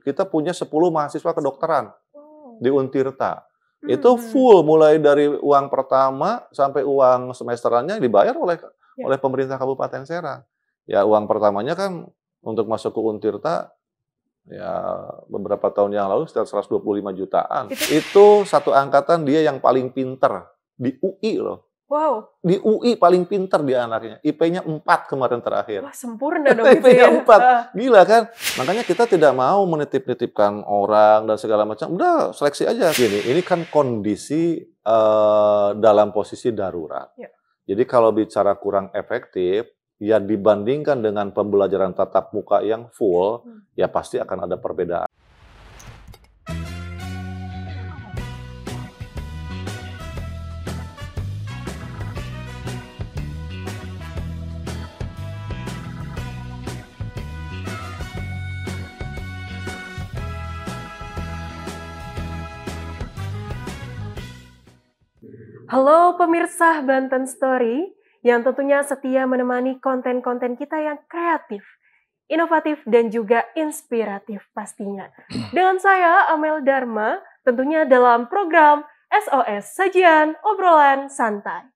Kita punya 10 mahasiswa kedokteran Wow. di Untirta. Itu full mulai dari uang pertama sampai uang semesterannya dibayar oleh pemerintah Kabupaten Serang. Ya uang pertamanya kan untuk masuk ke Untirta ya beberapa tahun yang lalu sekitar 125 jutaan. Itu satu angkatan dia yang paling pinter di UI loh. Wow. Di UI paling pinter dia anaknya. IP-nya 4 kemarin terakhir. Wah, sempurna dong itu ya. IP-nya 4. Gila kan? Makanya kita tidak mau menitip-nitipkan orang dan segala macam. Udah seleksi aja. Gini, ini kan kondisi dalam posisi darurat. Ya. Jadi kalau bicara kurang efektif, ya dibandingkan dengan pembelajaran tatap muka yang full, ya pasti akan ada perbedaan. Halo pemirsa Banten Story, yang tentunya setia menemani konten-konten kita yang kreatif, inovatif, dan juga inspiratif pastinya. Dengan saya, Amel Dharma, tentunya dalam program SOS Sajian Obrolan Santai.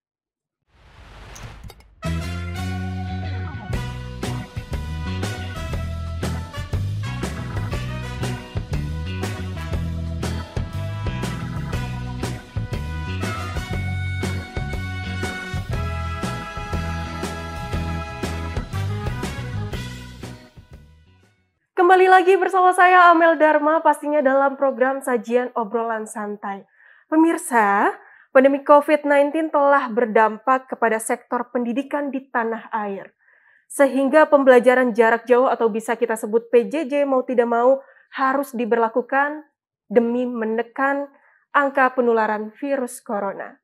Kembali lagi bersama saya Amel Dharma pastinya dalam program Sajian Obrolan Santai. Pemirsa, pandemi COVID-19 telah berdampak kepada sektor pendidikan di tanah air. Sehingga pembelajaran jarak jauh atau bisa kita sebut PJJ mau tidak mau harus diberlakukan demi menekan angka penularan virus corona.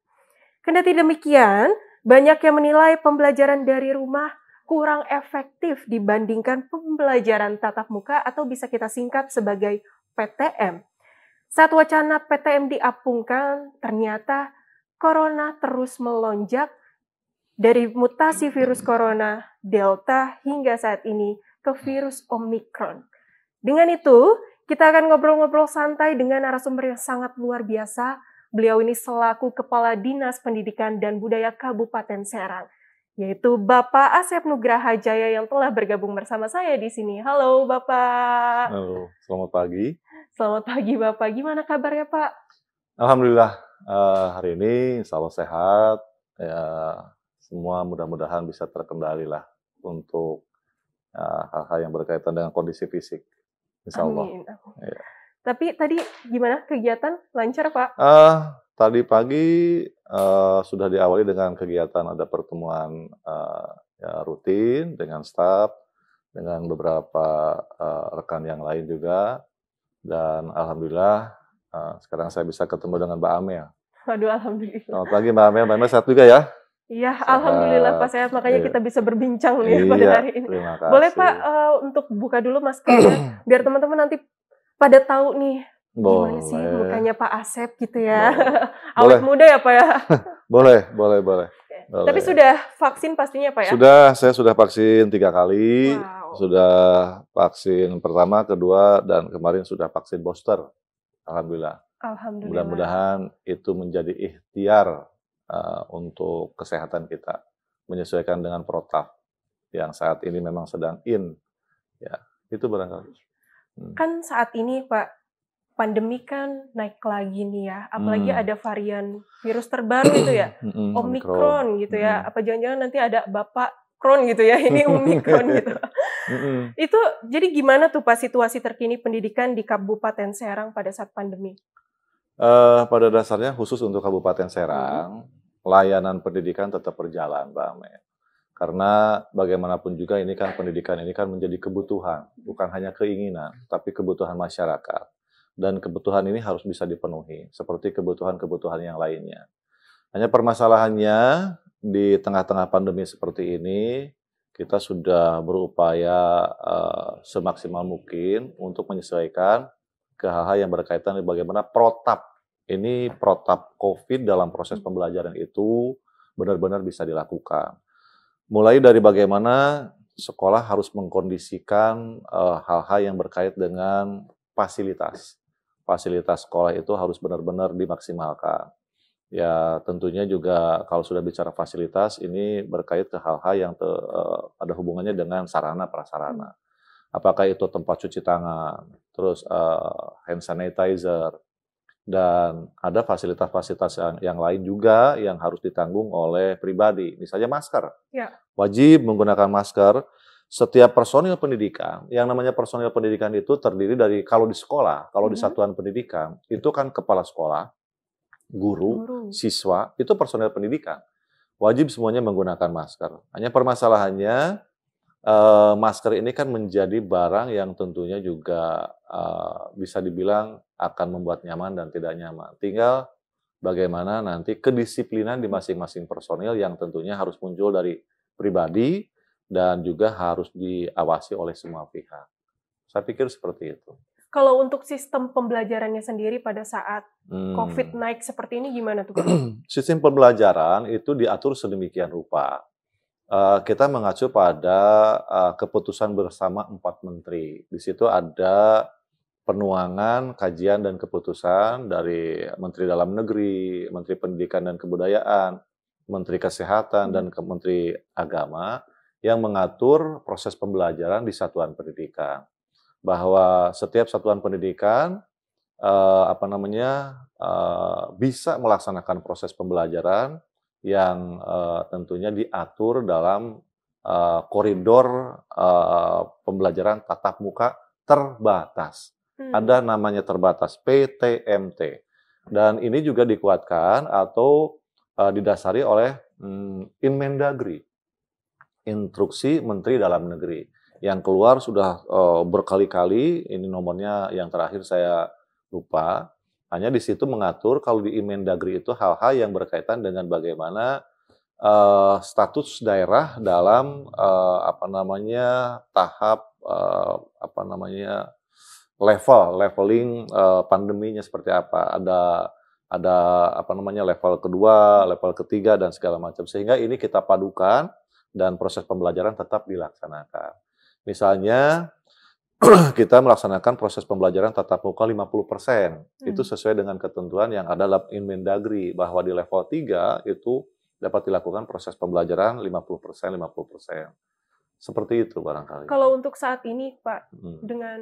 Kendati demikian, banyak yang menilai pembelajaran dari rumah kurang efektif dibandingkan pembelajaran tatap muka atau bisa kita singkat sebagai PTM. Saat wacana PTM diapungkan, ternyata corona terus melonjak dari mutasi virus corona Delta hingga saat ini ke virus Omicron. Dengan itu, kita akan ngobrol-ngobrol santai dengan narasumber yang sangat luar biasa. Beliau ini selaku Kepala Dinas Pendidikan dan Budaya Kabupaten Serang, yaitu Bapak Asep Nugraha Jaya yang telah bergabung bersama saya di sini. Halo Bapak. Halo, selamat pagi. Selamat pagi Bapak, gimana kabarnya Pak? Alhamdulillah, hari ini insya Allah sehat. Ya, semua mudah-mudahan bisa terkendali lah untuk hal-hal yang berkaitan dengan kondisi fisik. Insya Allah. Amin. Ya. Tapi tadi gimana kegiatan? Lancar Pak? Tadi pagi sudah diawali dengan kegiatan ada pertemuan ya, rutin dengan staf, dengan beberapa rekan yang lain juga, dan alhamdulillah sekarang saya bisa ketemu dengan Mbak Amel. Waduh, alhamdulillah. Selamat pagi Mbak Amel, Mbak Amel sehat juga ya? Iya, alhamdulillah Pak sehat, makanya kita bisa berbincang nih pada hari ini. Terima kasih. Boleh Pak untuk buka dulu maskernya, biar teman-teman nanti pada tahu nih gimana sih mukanya Pak Asep gitu ya. Awet muda ya Pak ya? Boleh. Tapi sudah vaksin pastinya Pak ya? Sudah, saya sudah vaksin 3 kali. Wow. Sudah vaksin pertama, kedua, dan kemarin sudah vaksin booster. Alhamdulillah. Alhamdulillah. Mudah-mudahan itu menjadi ikhtiar untuk kesehatan kita. Menyesuaikan dengan protap yang saat ini memang sedang in. Ya, itu barangkali. Kan saat ini Pak, pandemi kan naik lagi nih ya, apalagi ada varian virus terbaru itu ya, Omicron gitu ya, apa jangan-jangan nanti ada Bapak Kron gitu ya, ini Omicron gitu. Itu jadi gimana tuh Pak situasi terkini pendidikan di Kabupaten Serang pada saat pandemi? Pada dasarnya khusus untuk Kabupaten Serang, layanan pendidikan tetap berjalan Mbak Amel. Karena bagaimanapun juga ini kan pendidikan ini kan menjadi kebutuhan, bukan hanya keinginan, tapi kebutuhan masyarakat. Dan kebutuhan ini harus bisa dipenuhi, seperti kebutuhan-kebutuhan yang lainnya. Hanya permasalahannya, di tengah-tengah pandemi seperti ini, kita sudah berupaya semaksimal mungkin untuk menyesuaikan ke hal-hal yang berkaitan dengan bagaimana protap. Ini protap COVID dalam proses pembelajaran itu benar-benar bisa dilakukan. Mulai dari bagaimana sekolah harus mengkondisikan hal-hal yang berkait dengan fasilitas. Fasilitas sekolah itu harus benar-benar dimaksimalkan. Ya tentunya juga kalau sudah bicara fasilitas ini berkait ke hal-hal yang ada hubungannya dengan sarana prasarana. Apakah itu tempat cuci tangan, terus hand sanitizer, dan ada fasilitas-fasilitas yang lain juga yang harus ditanggung oleh pribadi. Misalnya masker. Ya. Wajib menggunakan masker. Setiap personil pendidikan, yang namanya personil pendidikan itu terdiri dari, kalau di sekolah, kalau di satuan pendidikan, itu kan kepala sekolah, guru, siswa, itu personil pendidikan. Wajib semuanya menggunakan masker. Hanya permasalahannya, masker ini kan menjadi barang yang tentunya juga bisa dibilang akan membuat nyaman dan tidak nyaman. Tinggal bagaimana nanti kedisiplinan di masing-masing personil yang tentunya harus muncul dari pribadi dan juga harus diawasi oleh semua pihak. Saya pikir seperti itu. Kalau untuk sistem pembelajarannya sendiri pada saat COVID naik seperti ini gimana tuh, Pak? Sistem pembelajaran itu diatur sedemikian rupa. Kita mengacu pada keputusan bersama 4 menteri. Di situ ada penuangan, kajian, dan keputusan dari Menteri Dalam Negeri, Menteri Pendidikan dan Kebudayaan, Menteri Kesehatan, dan Menteri Agama yang mengatur proses pembelajaran di satuan pendidikan. Bahwa setiap satuan pendidikan bisa melaksanakan proses pembelajaran yang tentunya diatur dalam koridor pembelajaran tatap muka terbatas. Ada namanya terbatas, PTMT. Dan ini juga dikuatkan atau didasari oleh Inmendagri, Instruksi Menteri Dalam Negeri, yang keluar sudah berkali-kali. Ini nomornya yang terakhir saya lupa. Hanya di situ mengatur kalau di Inmendagri itu hal-hal yang berkaitan dengan bagaimana status daerah dalam tahap leveling pandeminya seperti apa. Ada level kedua, level ketiga, dan segala macam. Sehingga ini kita padukan dan proses pembelajaran tetap dilaksanakan. Misalnya kita melaksanakan proses pembelajaran tatap muka 50%. Itu sesuai dengan ketentuan yang ada dalam Inmendagri, bahwa di level 3 itu dapat dilakukan proses pembelajaran 50%, 50%. Seperti itu barangkali. Kalau untuk saat ini, Pak, dengan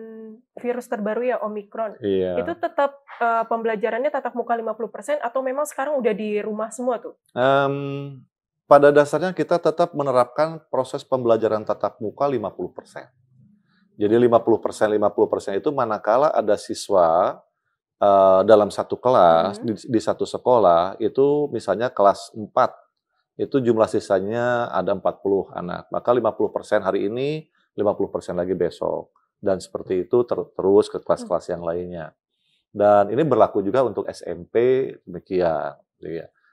virus terbaru ya Omikron, itu tetap pembelajarannya tatap muka 50% atau memang sekarang udah di rumah semua tuh? Pada dasarnya kita tetap menerapkan proses pembelajaran tatap muka 50%. Jadi 50% itu manakala ada siswa dalam satu kelas, di satu sekolah, itu misalnya kelas 4, itu jumlah sisanya ada 40 anak. Maka 50% hari ini, 50% lagi besok. Dan seperti itu terus ke kelas-kelas yang lainnya. Dan ini berlaku juga untuk SMP, demikian.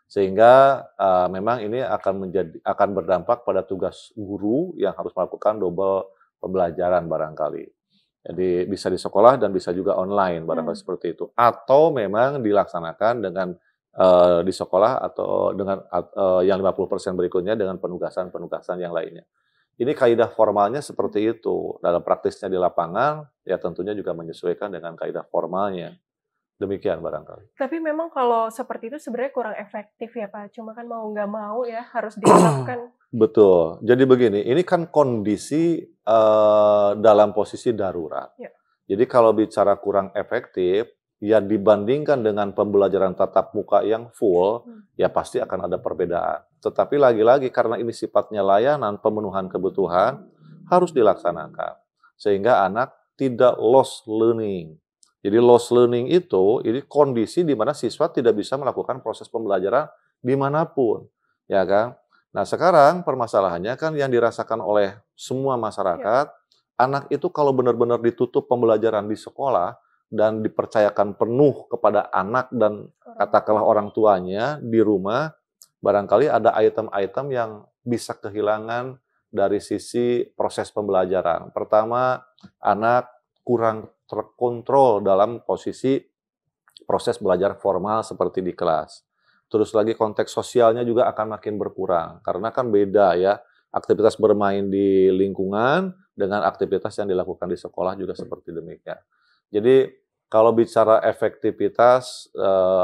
Sehingga memang ini akan berdampak pada tugas guru yang harus melakukan double pembelajaran barangkali. Jadi bisa di sekolah dan bisa juga online barangkali seperti itu. Atau memang dilaksanakan dengan di sekolah atau dengan yang 50% berikutnya dengan penugasan-penugasan yang lainnya. Ini kaidah formalnya seperti itu. Dalam praktisnya di lapangan, ya tentunya juga menyesuaikan dengan kaidah formalnya. Demikian barangkali. Tapi memang kalau seperti itu sebenarnya kurang efektif ya Pak. Cuma kan mau nggak mau ya harus diterapkan. Betul. Jadi begini, ini kan kondisi dalam posisi darurat. Ya. Jadi kalau bicara kurang efektif, ya dibandingkan dengan pembelajaran tatap muka yang full, ya pasti akan ada perbedaan. Tetapi lagi-lagi karena ini sifatnya layanan, pemenuhan kebutuhan, harus dilaksanakan. Sehingga anak tidak lost learning. Jadi lost learning itu, ini kondisi di mana siswa tidak bisa melakukan proses pembelajaran dimanapun. Ya kan? Nah sekarang permasalahannya kan yang dirasakan oleh semua masyarakat, anak itu kalau benar-benar ditutup pembelajaran di sekolah, dan dipercayakan penuh kepada anak dan katakanlah orang tuanya di rumah, barangkali ada item-item yang bisa kehilangan dari sisi proses pembelajaran. Pertama, anak kurang terkontrol dalam posisi proses belajar formal seperti di kelas. Terus lagi konteks sosialnya juga akan makin berkurang, karena kan beda ya, aktivitas bermain di lingkungan dengan aktivitas yang dilakukan di sekolah juga seperti demikian. Jadi kalau bicara efektivitas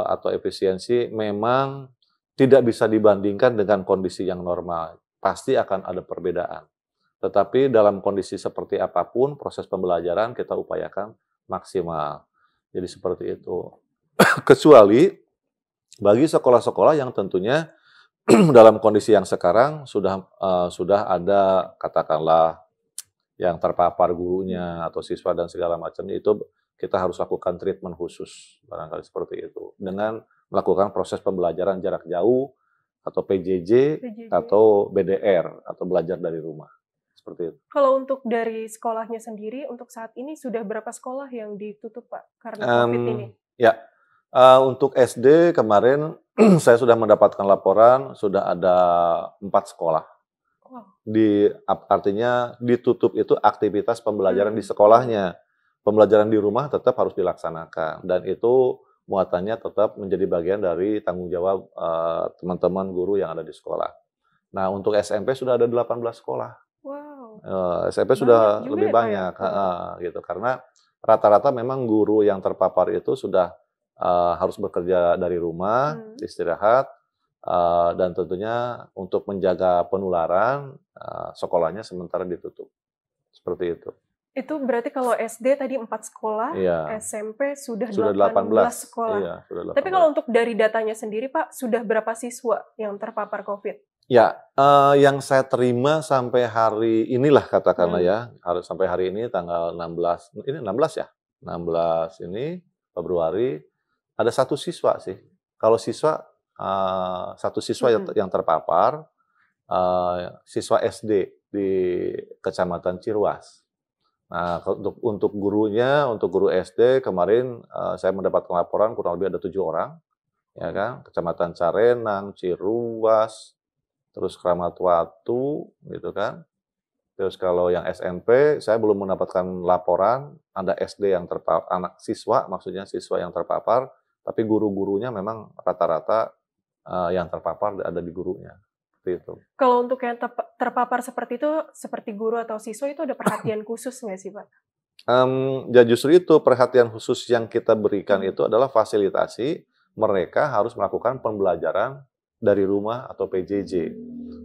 atau efisiensi memang tidak bisa dibandingkan dengan kondisi yang normal. Pasti akan ada perbedaan. Tetapi dalam kondisi seperti apapun, proses pembelajaran kita upayakan maksimal. Jadi seperti itu. Kecuali bagi sekolah-sekolah yang tentunya dalam kondisi yang sekarang sudah ada katakanlah yang terpapar gurunya atau siswa dan segala macamnya, itu kita harus lakukan treatment khusus barangkali seperti itu dengan melakukan proses pembelajaran jarak jauh atau PJJ atau BDR atau belajar dari rumah seperti itu. Kalau untuk dari sekolahnya sendiri untuk saat ini sudah berapa sekolah yang ditutup Pak karena COVID ini? Ya, untuk SD kemarin saya sudah mendapatkan laporan sudah ada 4 sekolah. Artinya ditutup itu aktivitas pembelajaran di sekolahnya. Pembelajaran di rumah tetap harus dilaksanakan dan itu muatannya tetap menjadi bagian dari tanggung jawab teman-teman guru yang ada di sekolah. Nah, untuk SMP sudah ada 18 sekolah. Wow. SMP sudah lebih banyak, gitu. Karena rata-rata memang guru yang terpapar itu sudah harus bekerja dari rumah, istirahat, dan tentunya untuk menjaga penularan, sekolahnya sementara ditutup. Seperti itu. Itu berarti kalau SD tadi 4 sekolah, iya. SMP sudah 18 sekolah. Iya, sudah 18. Tapi kalau untuk dari datanya sendiri Pak, sudah berapa siswa yang terpapar COVID? Ya, yang saya terima sampai hari inilah katakanlah ya, harus sampai hari ini tanggal 16, ini 16 ya? 16 ini Februari, ada 1 siswa sih. Kalau siswa, 1 siswa yang terpapar, siswa SD di Kecamatan Ciruas. Nah, untuk gurunya, untuk guru SD kemarin saya mendapatkan laporan kurang lebih ada 7 orang, ya kan? Kecamatan Carenang, Ciruas, terus Kramat Watu, gitu kan. Terus kalau yang SMP, saya belum mendapatkan laporan ada SD yang terpapar, anak siswa, maksudnya siswa yang terpapar, tapi guru-gurunya memang rata-rata yang terpapar ada di gurunya. Seperti itu. Kalau untuk yang terpapar seperti itu, seperti guru atau siswa itu ada perhatian khusus nggak sih Pak? Ya justru itu perhatian khusus yang kita berikan itu adalah fasilitasi mereka harus melakukan pembelajaran dari rumah atau PJJ,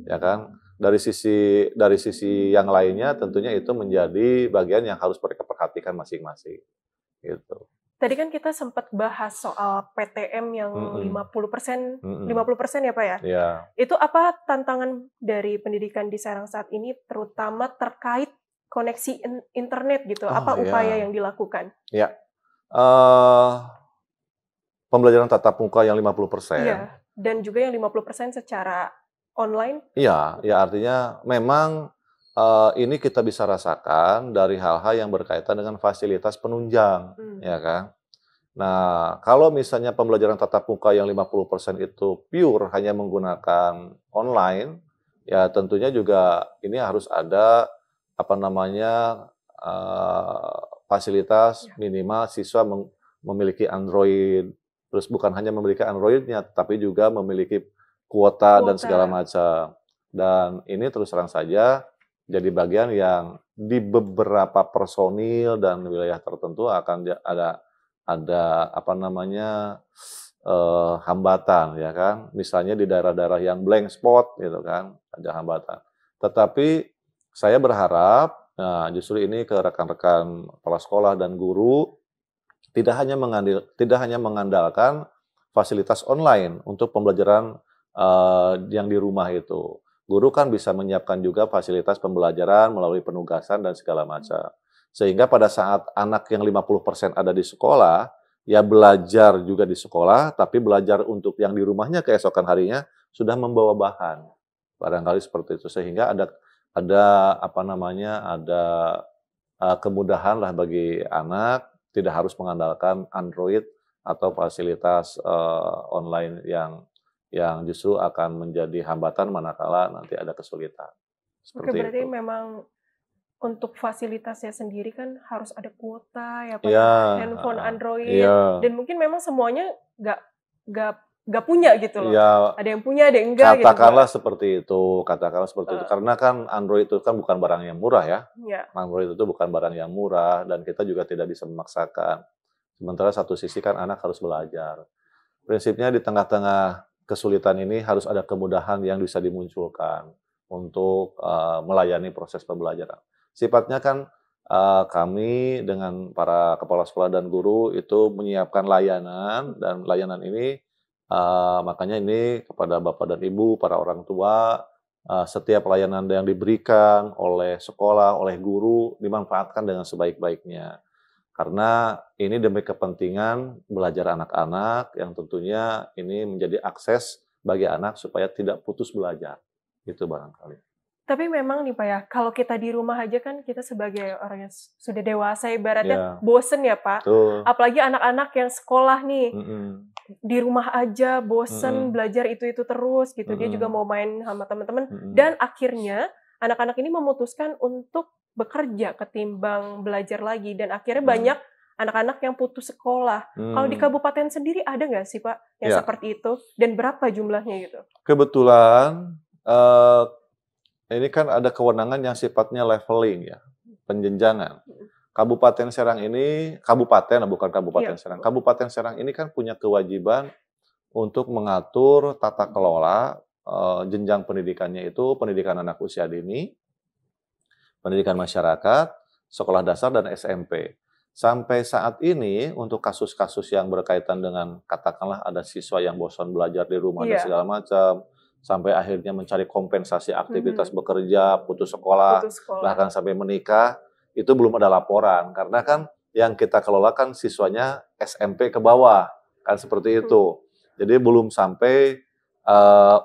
ya kan? Dari sisi yang lainnya tentunya itu menjadi bagian yang harus mereka perhatikan masing-masing, gitu. Tadi kan kita sempat bahas soal PTM yang 50% ya Pak ya? Iya. Itu apa tantangan dari pendidikan di Serang saat ini, terutama terkait koneksi internet gitu? Apa upaya yang dilakukan? Ya, pembelajaran tatap muka yang 50%. Iya, dan juga yang 50% secara online? Iya, ya artinya memang ini kita bisa rasakan dari hal-hal yang berkaitan dengan fasilitas penunjang, ya kan? Nah, kalau misalnya pembelajaran tatap muka yang 50% itu pure hanya menggunakan online, ya tentunya juga ini harus ada fasilitas minimal siswa memiliki Android, terus bukan hanya memiliki Android-nya, tapi juga memiliki kuota dan segala macam. Dan ini terus terang saja jadi bagian yang di beberapa personil dan wilayah tertentu akan ada hambatan, ya kan? Misalnya di daerah-daerah yang blank spot gitu kan, ada hambatan. Tetapi saya berharap, nah justru ini ke rekan-rekan kepala sekolah dan guru tidak hanya mengandalkan fasilitas online untuk pembelajaran yang di rumah itu. Guru kan bisa menyiapkan juga fasilitas pembelajaran melalui penugasan dan segala macam. Sehingga pada saat anak yang 50% ada di sekolah, ya belajar juga di sekolah, tapi belajar untuk yang di rumahnya keesokan harinya sudah membawa bahan. Barangkali seperti itu. Sehingga ada kemudahan lah bagi anak, tidak harus mengandalkan Android atau fasilitas online yang justru akan menjadi hambatan manakala nanti ada kesulitan. Oke, berarti memang untuk fasilitasnya sendiri kan harus ada kuota ya Pak, ya, handphone Android, dan mungkin memang semuanya nggak nggak punya gitu loh. Ya, Ada yang punya, ada yang enggak gitu, Mbak. katakanlah seperti itu. Karena kan Android itu kan bukan barang yang murah ya. Iya. Android itu bukan barang yang murah dan kita juga tidak bisa memaksakan. Sementara satu sisi kan anak harus belajar. Prinsipnya di tengah-tengah kesulitan ini harus ada kemudahan yang bisa dimunculkan untuk melayani proses pembelajaran. Sifatnya kan kami dengan para kepala sekolah dan guru itu menyiapkan layanan dan layanan ini makanya ini kepada Bapak dan Ibu, para orang tua, setiap layanan yang diberikan oleh sekolah, oleh guru dimanfaatkan dengan sebaik-baiknya. Karena ini demi kepentingan belajar anak-anak yang tentunya ini menjadi akses bagi anak supaya tidak putus belajar. Itu barangkali. Tapi memang nih Pak ya, kalau kita di rumah aja kan kita sebagai orang yang sudah dewasa ibaratnya Ya, bosen ya Pak. betul. Apalagi anak-anak yang sekolah nih, Mm-mm. di rumah aja bosen Mm-mm. belajar itu terus gitu. Dia juga Mm-mm. mau main sama teman-teman. Mm-mm. Dan akhirnya anak-anak ini memutuskan untuk bekerja ketimbang belajar lagi. Dan akhirnya banyak anak-anak yang putus sekolah. Kalau di kabupaten sendiri ada nggak sih Pak yang Ya, seperti itu? Dan berapa jumlahnya gitu? kebetulan ini kan ada kewenangan yang sifatnya leveling ya, penjenjangan. Kabupaten Serang ini, kabupaten bukan Kabupaten Iya. Serang. Kabupaten Serang ini kan punya kewajiban untuk mengatur tata kelola jenjang pendidikannya itu pendidikan anak usia dini, pendidikan masyarakat, sekolah dasar dan SMP. Sampai saat ini untuk kasus-kasus yang berkaitan dengan katakanlah ada siswa yang bosan belajar di rumah dan Iya. segala macam, sampai akhirnya mencari kompensasi aktivitas bekerja, putus sekolah, Putus sekolah. bahkan sampai menikah, itu belum ada laporan karena kan yang kita kelola kan siswanya SMP ke bawah, kan seperti itu. Jadi belum sampai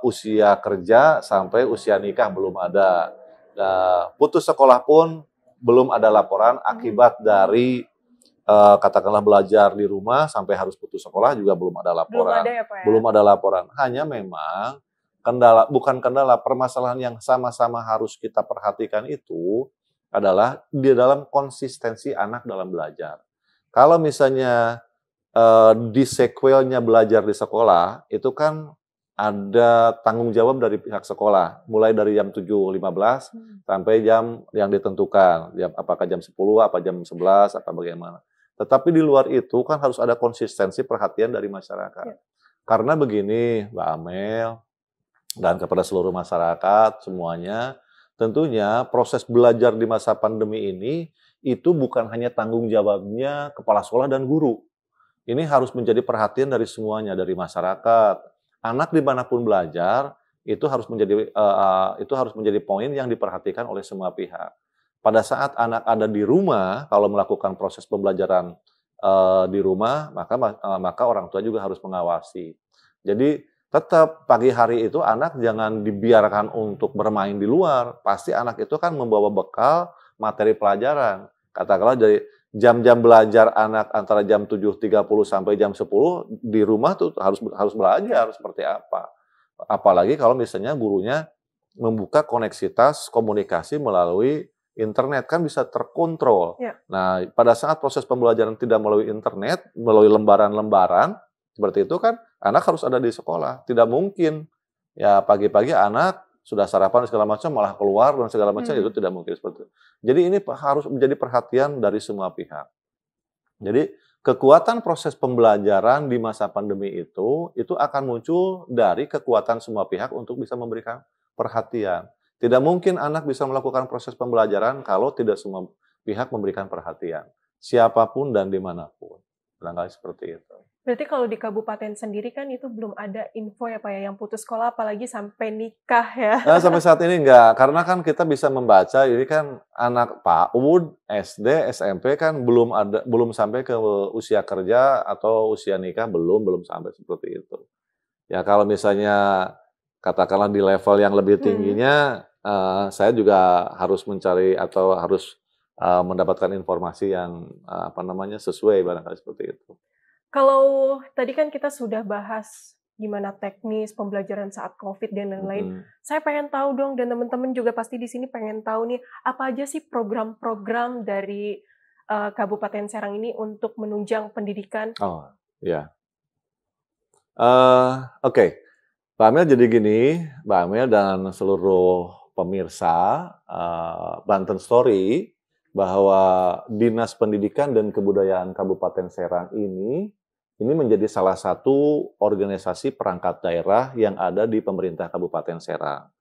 usia kerja sampai usia nikah belum ada. Nah, putus sekolah pun belum ada laporan akibat dari katakanlah belajar di rumah sampai harus putus sekolah juga belum ada Belum laporan. ada ya Pak ya? Belum ada laporan. Hanya memang bukan kendala, permasalahan yang sama-sama harus kita perhatikan itu adalah di dalam konsistensi anak dalam belajar. Kalau misalnya di sequelnya belajar di sekolah, itu kan ada tanggung jawab dari pihak sekolah, mulai dari jam 7.15 sampai jam yang ditentukan, apakah jam 10, apa jam 11, apa bagaimana. Tetapi di luar itu kan harus ada konsistensi perhatian dari masyarakat. Ya. Karena begini, Mbak Amel, dan kepada seluruh masyarakat semuanya, tentunya proses belajar di masa pandemi ini itu bukan hanya tanggung jawabnya kepala sekolah dan guru. Ini harus menjadi perhatian dari semuanya, dari masyarakat. Anak dimanapun belajar itu harus menjadi poin yang diperhatikan oleh semua pihak. Pada saat anak ada di rumah, kalau melakukan proses pembelajaran di rumah, maka orang tua juga harus mengawasi. Jadi tetap pagi hari itu anak jangan dibiarkan untuk bermain di luar. Pasti anak itu kan membawa bekal materi pelajaran. Katakanlah dari jam-jam belajar anak antara jam 7.30 sampai jam 10 di rumah tuh harus belajar seperti apa. Apalagi kalau misalnya gurunya membuka koneksitas komunikasi melalui internet kan bisa terkontrol. Ya. Nah, pada saat proses pembelajaran tidak melalui internet, melalui lembaran-lembaran seperti itu kan anak harus ada di sekolah. Tidak mungkin ya pagi-pagi anak sudah sarapan segala macam malah keluar dan segala macam itu tidak mungkin seperti itu. Jadi ini harus menjadi perhatian dari semua pihak. Jadi kekuatan proses pembelajaran di masa pandemi itu akan muncul dari kekuatan semua pihak untuk bisa memberikan perhatian. Tidak mungkin anak bisa melakukan proses pembelajaran kalau tidak semua pihak memberikan perhatian. Siapapun dan dimanapun. Barangkali seperti itu. Berarti kalau di kabupaten sendiri kan itu belum ada info ya Pak ya, yang putus sekolah apalagi sampai nikah ya. Nah, sampai saat ini enggak, karena kan kita bisa membaca ini kan anak PAUD, SD, SMP kan belum sampai ke usia kerja atau usia nikah belum sampai seperti itu. Ya kalau misalnya katakanlah di level yang lebih tingginya, saya juga harus mencari atau harus mendapatkan informasi yang sesuai barangkali seperti itu. Kalau tadi kan kita sudah bahas gimana teknis pembelajaran saat COVID dan lain-lain. Saya pengen tahu dong, dan teman-teman juga pasti di sini pengen tahu nih, apa aja sih program-program dari Kabupaten Serang ini untuk menunjang pendidikan? Oh, ya. Oke, Mbak Amel jadi gini, Mbak Amel dan seluruh pemirsa Banten Story, bahwa Dinas Pendidikan dan Kebudayaan Kabupaten Serang ini menjadi salah satu organisasi perangkat daerah yang ada di pemerintah Kabupaten Serang.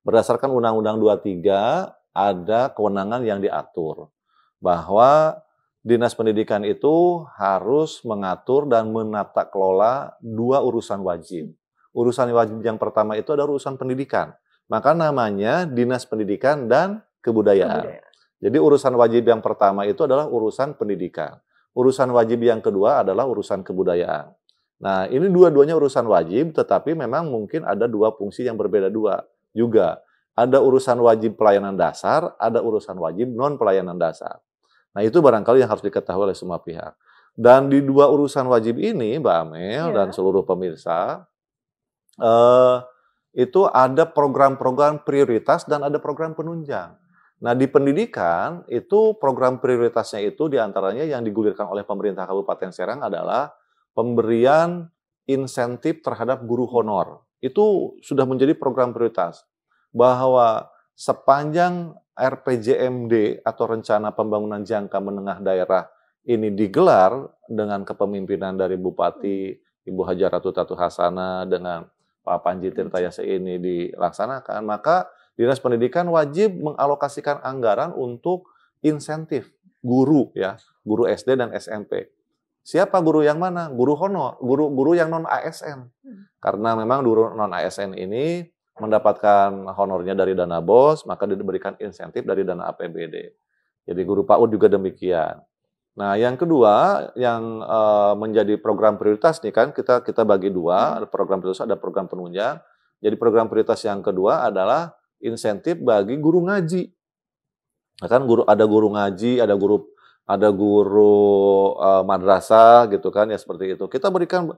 Berdasarkan Undang-Undang 23 ada kewenangan yang diatur bahwa Dinas Pendidikan itu harus mengatur dan menata kelola dua urusan wajib. Urusan wajib yang pertama itu adalah urusan pendidikan. Maka namanya Dinas Pendidikan dan Kebudayaan. Jadi urusan wajib yang pertama itu adalah urusan pendidikan. Urusan wajib yang kedua adalah urusan kebudayaan. Nah, ini dua-duanya urusan wajib, tetapi memang mungkin ada dua fungsi yang berbeda juga. Ada urusan wajib pelayanan dasar, ada urusan wajib non pelayanan dasar. Nah, itu barangkali yang harus diketahui oleh semua pihak. Dan di dua urusan wajib ini, Mbak Amel dan seluruh pemirsa, itu ada program-program prioritas dan ada program penunjang. Nah, di pendidikan, itu program prioritasnya itu diantaranya yang digulirkan oleh pemerintah Kabupaten Serang adalah pemberian insentif terhadap guru honor. Itu sudah menjadi program prioritas. Bahwa sepanjang RPJMD atau Rencana Pembangunan Jangka Menengah Daerah ini digelar dengan kepemimpinan dari Bupati Ibu Haja Ratu Tatu Hasana dengan Pak Panji Tirtayase ini dilaksanakan, maka Dinas Pendidikan wajib mengalokasikan anggaran untuk insentif guru ya, guru SD dan SMP. Siapa guru yang mana? Guru honor, guru yang non ASN. Karena memang guru non ASN ini mendapatkan honornya dari dana BOS, maka diberikan insentif dari dana APBD. Jadi guru PAUD juga demikian. Nah, yang kedua yang menjadi program prioritas nih kan kita bagi dua, ada program prioritas, ada program penunjang. Jadi program prioritas yang kedua adalah insentif bagi guru ngaji. Nah, kan ada guru ngaji, ada guru madrasah gitu kan ya seperti itu. Kita berikan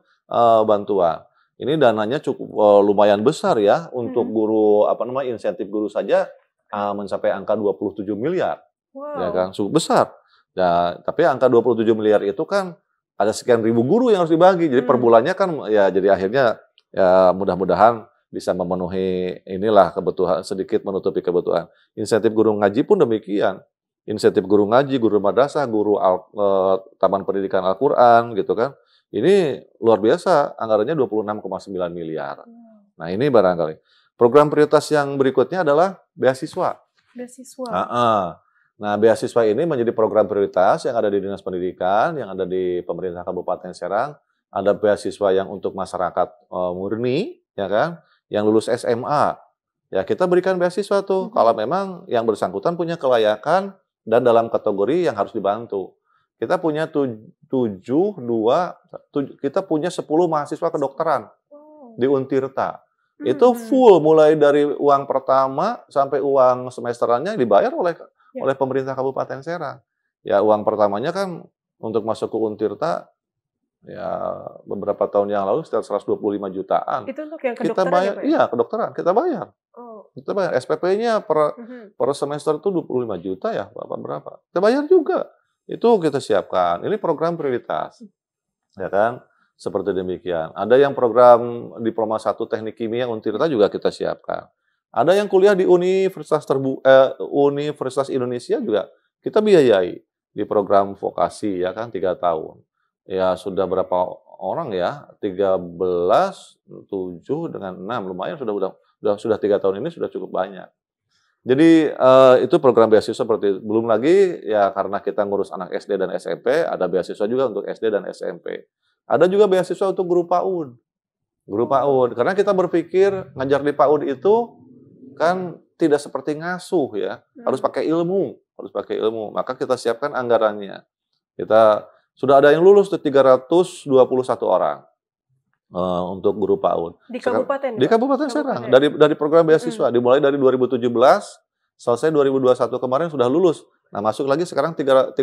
bantuan. Ini dananya cukup lumayan besar ya untuk guru insentif guru saja mencapai angka 27 miliar. Wow. Ya kan, cukup besar. Ya, tapi angka 27 miliar itu kan ada sekian ribu guru yang harus dibagi. Jadi per bulannya kan ya jadi akhirnya ya mudah-mudahan bisa memenuhi inilah kebutuhan, sedikit menutupi kebutuhan. Insentif guru ngaji pun demikian. Insentif guru ngaji, guru madrasah, guru Taman Pendidikan Al-Qur'an gitu kan. Ini luar biasa, anggarannya 26,9 miliar. Nah, ini barangkali. Program prioritas yang berikutnya adalah beasiswa. Beasiswa. Nah, beasiswa ini menjadi program prioritas yang ada di Dinas Pendidikan, yang ada di pemerintah Kabupaten Serang. Ada beasiswa yang untuk masyarakat murni, ya kan, yang lulus SMA. Ya, kita berikan beasiswa tuh, kalau memang yang bersangkutan punya kelayakan dan dalam kategori yang harus dibantu. Kita punya 10 mahasiswa kedokteran di Untirta. Itu full mulai dari uang pertama sampai uang semesterannya dibayar oleh pemerintah Kabupaten Serang. Ya, uang pertamanya kan untuk masuk ke Untirta ya beberapa tahun yang lalu sekitar 125 jutaan. Itu untuk yang kedokteran kita bayar, ya, Pak? Iya, kedokteran kita bayar. Kita bayar SPP-nya per semester itu 25 juta ya, berapa? Kita bayar juga. Itu kita siapkan. Ini program prioritas. Ya kan? Seperti demikian. Ada yang program Diploma 1 Teknik Kimia Untirta juga kita siapkan. Ada yang kuliah di Universitas Indonesia juga kita biayai di program vokasi ya kan 3 tahun. Ya sudah berapa orang ya? 13, 7 dengan 6 lumayan sudah 3 tahun ini sudah cukup banyak. Jadi itu program beasiswa seperti itu. Belum lagi ya karena kita ngurus anak SD dan SMP, ada beasiswa juga untuk SD dan SMP. Ada juga beasiswa untuk guru PAUD. Guru PAUD. Karena kita berpikir ngajar di PAUD itu kan tidak seperti ngasuh ya. Harus pakai ilmu. Maka kita siapkan anggarannya. Kita sudah ada yang lulus tuh 321 orang. Untuk guru PAUD. Di kabupaten? Di Kabupaten Serang. Dari program beasiswa. Dimulai dari 2017, selesai 2021 kemarin sudah lulus. Nah, masuk lagi sekarang 350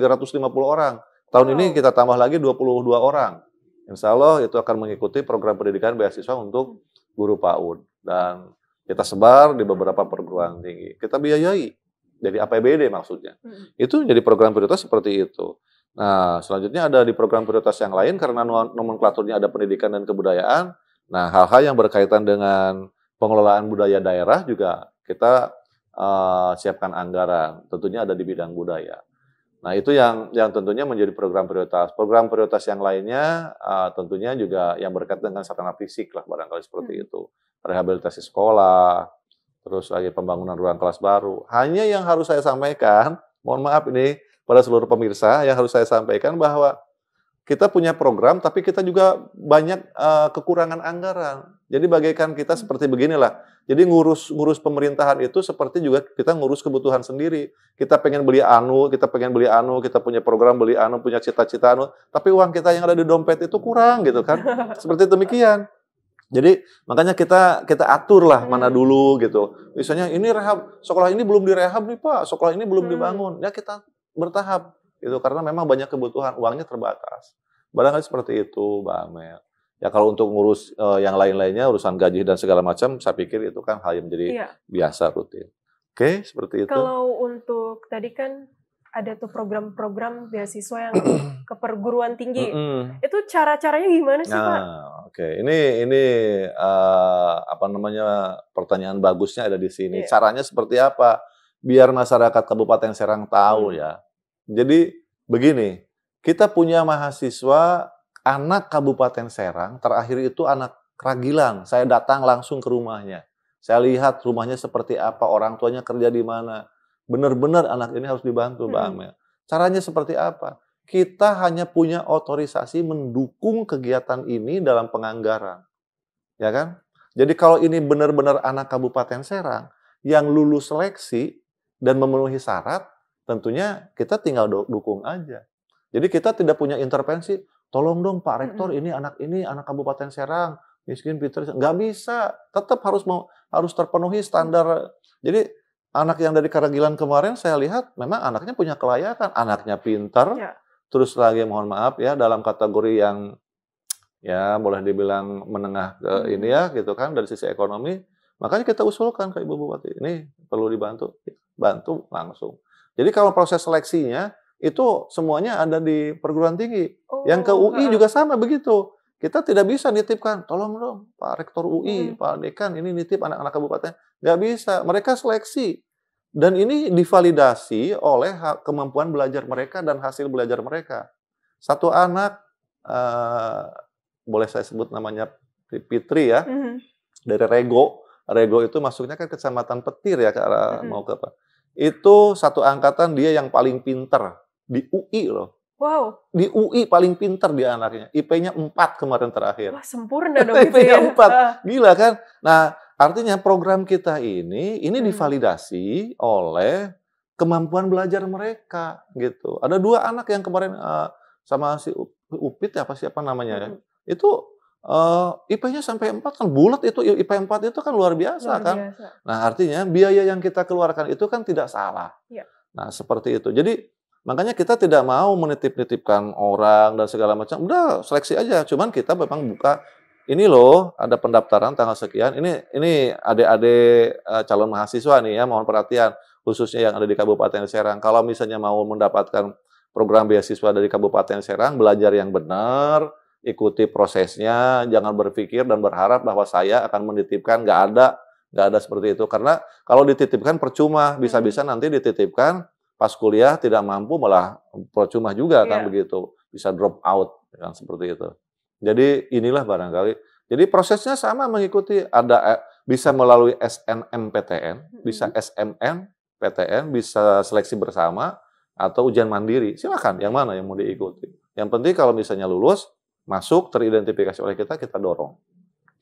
orang. Tahun ini kita tambah lagi 22 orang. Insya Allah itu akan mengikuti program pendidikan beasiswa untuk guru PAUD. Dan kita sebar di beberapa perguruan tinggi. Kita biayai. Dari APBD maksudnya. Itu jadi program prioritas seperti itu. Nah, selanjutnya ada di program prioritas yang lain karena nomenklaturnya ada pendidikan dan kebudayaan. Nah, hal-hal yang berkaitan dengan pengelolaan budaya daerah juga kita siapkan anggaran, tentunya ada di bidang budaya. Nah, itu yang tentunya menjadi program prioritas. Program prioritas yang lainnya tentunya juga yang berkaitan dengan sarana fisik lah, barangkali seperti itu. Rehabilitasi sekolah, terus lagi pembangunan ruang kelas baru. Hanya yang harus saya sampaikan, mohon maaf ini pada seluruh pemirsa, yang harus saya sampaikan bahwa kita punya program, tapi kita juga banyak kekurangan anggaran. Jadi bagaikan kita seperti beginilah. Jadi ngurus pemerintahan itu seperti juga kita ngurus kebutuhan sendiri. Kita pengen beli anu, kita punya program beli anu, punya cita-cita anu, tapi uang kita yang ada di dompet itu kurang gitu kan. Seperti demikian. Jadi makanya kita atur lah mana dulu gitu. Misalnya ini rehab, sekolah ini belum direhab nih Pak, sekolah ini belum dibangun. Ya kita bertahap gitu karena memang banyak kebutuhan, uangnya terbatas. Barangkali seperti itu, Mbak Amel. Ya kalau untuk ngurus yang lain-lainnya, urusan gaji dan segala macam, saya pikir itu kan hal yang menjadi biasa rutin. Oke, seperti itu. Kalau untuk tadi kan ada tuh program-program beasiswa yang ke perguruan tinggi. Itu cara-caranya gimana sih, Pak? Oke. Ini apa namanya, pertanyaan bagusnya ada di sini. Caranya seperti apa? Biar masyarakat Kabupaten Serang tahu ya. Jadi begini, kita punya mahasiswa anak Kabupaten Serang, terakhir itu anak Ragilan. Saya datang langsung ke rumahnya. Saya lihat rumahnya seperti apa, orang tuanya kerja di mana. Benar-benar anak ini harus dibantu, Mbak Amel. Caranya seperti apa? Kita hanya punya otorisasi mendukung kegiatan ini dalam penganggaran. Ya kan? Jadi kalau ini benar-benar anak Kabupaten Serang yang lulus seleksi dan memenuhi syarat, tentunya kita tinggal dukung aja. Jadi kita tidak punya intervensi, tolong dong Pak Rektor, ini anak Kabupaten Serang, miskin, pintar, nggak bisa. Tetap harus terpenuhi standar. Jadi anak yang dari Karagilan kemarin saya lihat memang anaknya punya kelayakan, anaknya pintar, terus lagi mohon maaf ya dalam kategori yang ya boleh dibilang menengah ke ini ya gitu kan dari sisi ekonomi. Makanya kita usulkan ke Ibu Bupati, ini perlu dibantu, bantu langsung. Jadi kalau proses seleksinya itu semuanya ada di perguruan tinggi. Yang ke UI juga sama begitu. Kita tidak bisa nitipkan, tolong dong Pak Rektor UI, Pak Dekan ini nitip anak-anak kabupaten. Nggak bisa, mereka seleksi. Dan ini divalidasi oleh kemampuan belajar mereka dan hasil belajar mereka. Satu anak, boleh saya sebut namanya Fitri ya, dari Rego. Rego itu masuknya kan Kecamatan Petir ya, ke arah mau ke apa. Itu satu angkatan dia yang paling pinter di UI loh. Wow. Di UI paling pinter dia anaknya. IP-nya 4 kemarin terakhir. Wah, sempurna dong itu ya. IP-nya 4. Gila kan? Nah, artinya program kita ini divalidasi oleh kemampuan belajar mereka gitu. Ada 2 anak yang kemarin sama si Upit ya, siapa namanya ya. Itu IP-nya sampai 4 kan bulat itu, IP 4 itu kan luar biasa kan. Nah, artinya biaya yang kita keluarkan itu kan tidak salah. Nah, seperti itu. Jadi makanya kita tidak mau menitip-nitipkan orang dan segala macam. Udah seleksi aja. Cuman kita memang buka ini loh, ada pendaftaran tanggal sekian. Ini adik-adik calon mahasiswa nih ya, mohon perhatian khususnya yang ada di Kabupaten Serang. Kalau misalnya mau mendapatkan program beasiswa dari Kabupaten Serang, belajar yang benar, ikuti prosesnya, jangan berpikir dan berharap bahwa saya akan menitipkan, nggak ada seperti itu. Karena kalau dititipkan percuma, bisa-bisa nanti dititipkan pas kuliah tidak mampu malah percuma juga kan begitu, bisa drop out kan seperti itu. Jadi inilah barangkali. Jadi prosesnya sama mengikuti, ada bisa melalui SNMPTN, bisa SMNPTN, bisa seleksi bersama atau ujian mandiri. Silakan yang mana yang mau diikuti. Yang penting kalau misalnya lulus, masuk, teridentifikasi oleh kita dorong.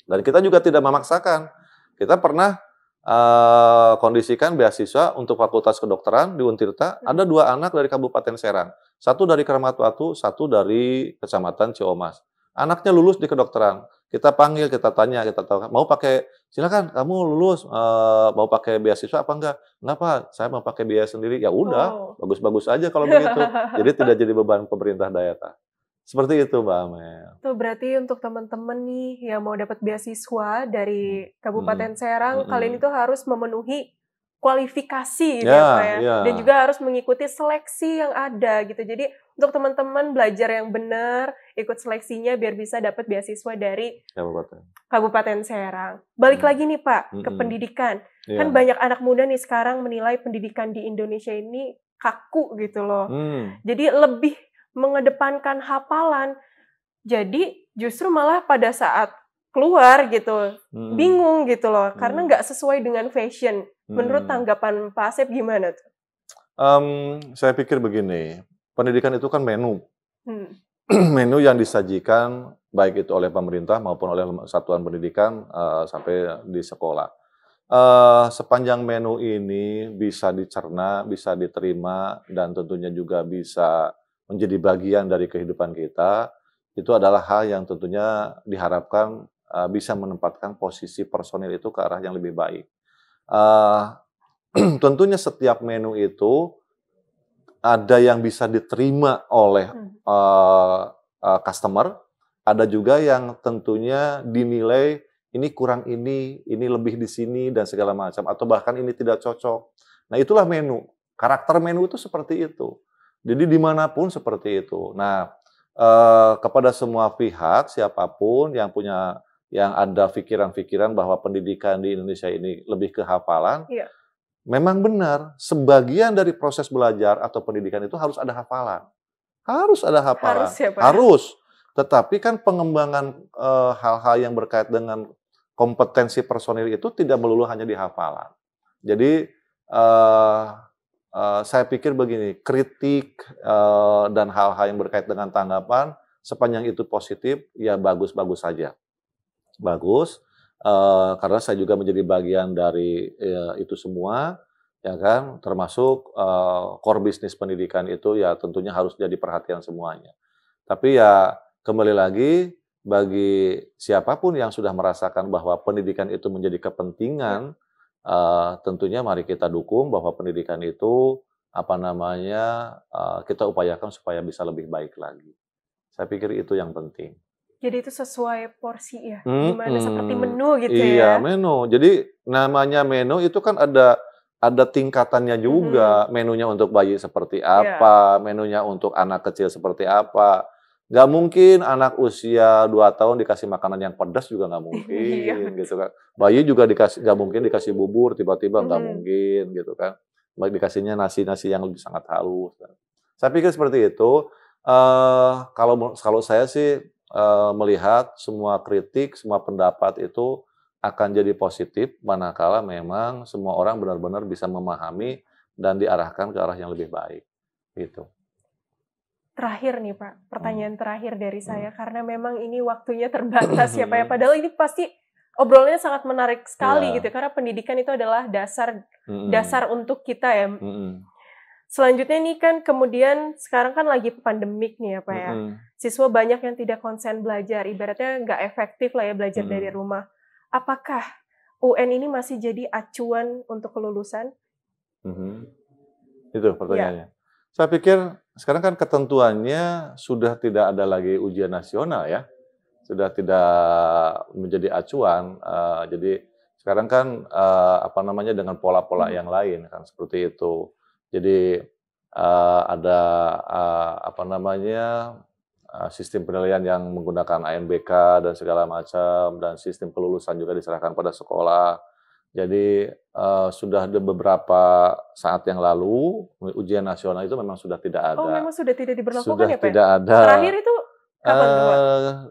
Dan kita juga tidak memaksakan. Kita pernah kondisikan beasiswa untuk Fakultas Kedokteran di Untirta, ada 2 anak dari Kabupaten Serang. Satu dari Keramat Watu, satu dari Kecamatan Ciomas. Anaknya lulus di kedokteran. Kita panggil, kita tanya, kita tahu mau pakai, silakan kamu lulus, mau pakai beasiswa apa enggak? Enggak Pak, saya mau pakai biaya sendiri. Ya udah, bagus-bagus aja kalau begitu. Jadi tidak jadi beban pemerintah daerah. Seperti itu, Mbak Amel. Itu berarti untuk teman-teman nih yang mau dapat beasiswa dari Kabupaten Serang, kalian itu harus memenuhi kualifikasi gitu ya Pak Ya, ya, ya. dan juga harus mengikuti seleksi yang ada gitu. Jadi untuk teman-teman belajar yang benar, ikut seleksinya biar bisa dapat beasiswa dari Kabupaten Serang. Balik lagi nih Pak ke pendidikan. Kan banyak anak muda nih sekarang menilai pendidikan di Indonesia ini kaku gitu loh. Jadi lebih mengedepankan hafalan. Jadi justru malah pada saat keluar gitu, bingung gitu loh, karena nggak sesuai dengan fashion. Menurut tanggapan Pak Asep gimana tuh? Saya pikir begini, pendidikan itu kan menu. Menu yang disajikan baik itu oleh pemerintah maupun oleh satuan pendidikan sampai di sekolah. Sepanjang menu ini bisa dicerna, bisa diterima, dan tentunya juga bisa menjadi bagian dari kehidupan kita, itu adalah hal yang tentunya diharapkan bisa menempatkan posisi personil itu ke arah yang lebih baik. Tentunya setiap menu itu ada yang bisa diterima oleh customer, ada juga yang tentunya dinilai ini kurang ini lebih di sini dan segala macam, atau bahkan ini tidak cocok. Nah itulah menu, karakter menu itu seperti itu. Jadi dimanapun seperti itu. Nah kepada semua pihak, siapapun yang ada pikiran-pikiran bahwa pendidikan di Indonesia ini lebih ke hafalan, memang benar, sebagian dari proses belajar atau pendidikan itu harus ada hafalan. Harus ada hafalan. Harus ya, Pak? Harus. Tetapi kan pengembangan hal-hal yang berkait dengan kompetensi personil itu tidak melulu hanya di hafalan. Jadi saya pikir begini, kritik dan hal-hal yang berkait dengan tanggapan, sepanjang itu positif, ya bagus-bagus saja. Bagus, karena saya juga menjadi bagian dari itu semua, ya kan, termasuk core bisnis pendidikan itu ya tentunya harus jadi perhatian semuanya. Tapi ya kembali lagi, bagi siapapun yang sudah merasakan bahwa pendidikan itu menjadi kepentingan, tentunya mari kita dukung bahwa pendidikan itu kita upayakan supaya bisa lebih baik lagi. Saya pikir itu yang penting. Jadi itu sesuai porsi ya, gimana seperti menu gitu ya? ya? Iya, menu. Jadi namanya menu itu kan ada tingkatannya juga. Menunya untuk bayi seperti apa, menunya untuk anak kecil seperti apa. Gak mungkin anak usia 2 tahun dikasih makanan yang pedas juga gak mungkin gitu kan. Bayi juga gak mungkin dikasih bubur tiba-tiba gak mungkin gitu kan. Dikasihnya nasi-nasi yang lebih sangat halus. Saya pikir seperti itu. Kalau saya sih melihat semua kritik, semua pendapat itu akan jadi positif manakala memang semua orang benar-benar bisa memahami dan diarahkan ke arah yang lebih baik. Gitu. Terakhir nih Pak, pertanyaan terakhir dari saya, karena memang ini waktunya terbatas ya Pak ya, padahal ini pasti obrolannya sangat menarik sekali gitu, karena pendidikan itu adalah dasar untuk kita ya. Selanjutnya nih kan kemudian sekarang kan lagi pandemik nih ya Pak ya, siswa banyak yang tidak konsen belajar, ibaratnya nggak efektif lah ya belajar dari rumah. Apakah UN ini masih jadi acuan untuk kelulusan? Itu pertanyaannya. Saya pikir sekarang kan ketentuannya sudah tidak ada lagi ujian nasional ya, sudah tidak menjadi acuan. Jadi sekarang kan dengan pola-pola yang lain kan seperti itu. Jadi ada sistem penilaian yang menggunakan ANBK dan segala macam, dan sistem kelulusan juga diserahkan pada sekolah. Jadi sudah ada beberapa saat yang lalu ujian nasional itu memang sudah tidak ada. Oh, memang sudah tidak diberlakukan sudah ya Pak? Tidak ada. Terakhir itu kapan tuh Pak?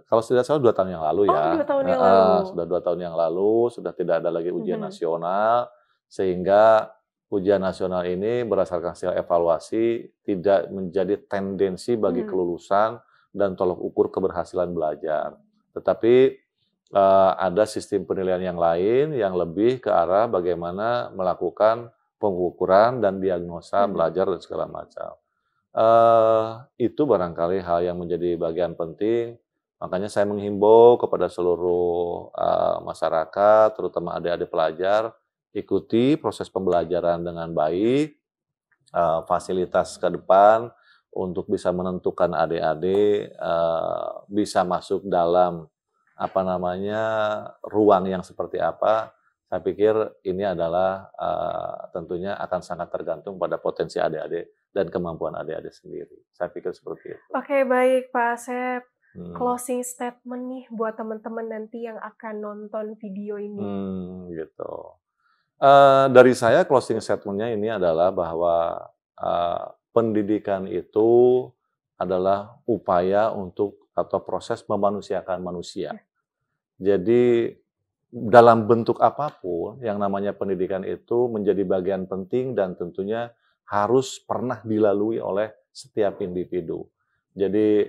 Kalau tidak salah 2 tahun yang lalu ya. Oh, 2 tahun yang lalu. Sudah 2 tahun yang lalu, sudah tidak ada lagi ujian nasional, sehingga ujian nasional ini berdasarkan hasil evaluasi tidak menjadi tendensi bagi kelulusan dan tolok ukur keberhasilan belajar. Tetapi ada sistem penilaian yang lain yang lebih ke arah bagaimana melakukan pengukuran dan diagnosa belajar dan segala macam. Itu barangkali hal yang menjadi bagian penting. Makanya saya menghimbau kepada seluruh masyarakat, terutama adik-adik pelajar, ikuti proses pembelajaran dengan baik, fasilitas ke depan untuk bisa menentukan adik-adik bisa masuk dalam ruang yang seperti apa. Saya pikir ini adalah tentunya akan sangat tergantung pada potensi adik-adik dan kemampuan adik-adik sendiri. Saya pikir seperti itu. Oke, baik Pak Asep. Hmm. Closing statement nih buat teman-teman nanti yang akan nonton video ini. Gitu. Dari saya closing statement-nya ini adalah bahwa pendidikan itu adalah upaya untuk atau proses memanusiakan manusia. Jadi dalam bentuk apapun yang namanya pendidikan itu menjadi bagian penting dan tentunya harus pernah dilalui oleh setiap individu. Jadi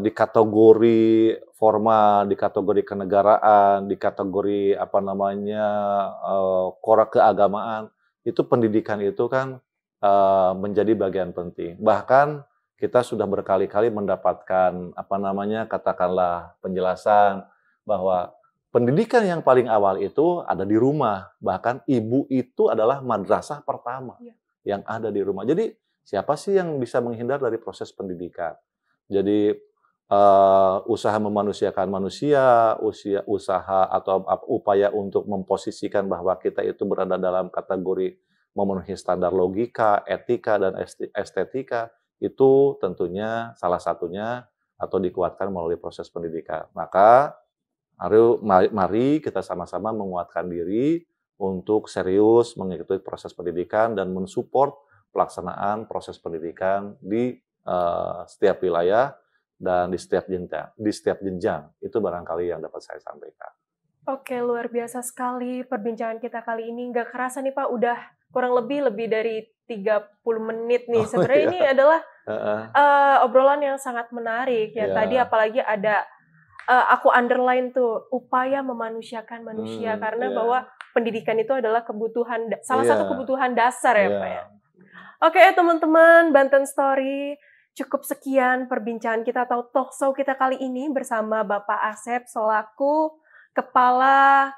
di kategori formal, di kategori kenegaraan, di kategori keagamaan, itu pendidikan itu kan menjadi bagian penting. Bahkan kita sudah berkali-kali mendapatkan katakanlah penjelasan bahwa pendidikan yang paling awal itu ada di rumah. Bahkan ibu itu adalah madrasah pertama yang ada di rumah. Jadi siapa sih yang bisa menghindar dari proses pendidikan? Jadi usaha memanusiakan manusia, usaha atau upaya untuk memposisikan bahwa kita itu berada dalam kategori memenuhi standar logika, etika, dan estetika, itu tentunya salah satunya atau dikuatkan melalui proses pendidikan. Maka mari kita sama-sama menguatkan diri untuk serius mengikuti proses pendidikan dan mensupport pelaksanaan proses pendidikan di setiap wilayah dan di setiap jenjang. Itu barangkali yang dapat saya sampaikan. Oke, luar biasa sekali perbincangan kita kali ini. Nggak kerasa nih Pak, udah kurang lebih dari 30 menit nih. Sebenarnya ini adalah obrolan yang sangat menarik ya. Tadi apalagi ada aku underline tuh upaya memanusiakan manusia karena bahwa pendidikan itu adalah kebutuhan salah satu kebutuhan dasar ya Pak ya. Oke teman-teman, Banten Story, cukup sekian perbincangan kita atau talkshow kita kali ini bersama Bapak Asep selaku Kepala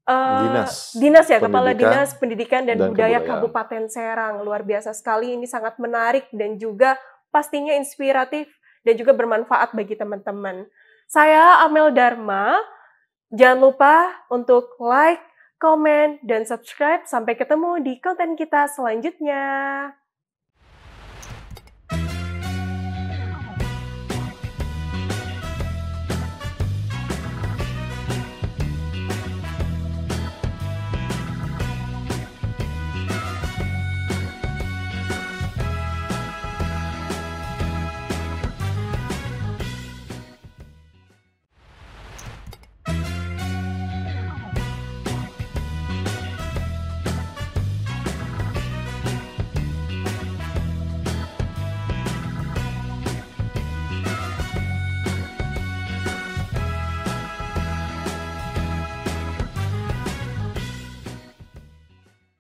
Kepala Dinas Pendidikan dan Budaya Kabupaten Serang. Luar biasa sekali, ini sangat menarik dan juga pastinya inspiratif dan juga bermanfaat bagi teman-teman. Saya Amel Dharma, jangan lupa untuk like, komen, dan subscribe. Sampai ketemu di konten kita selanjutnya.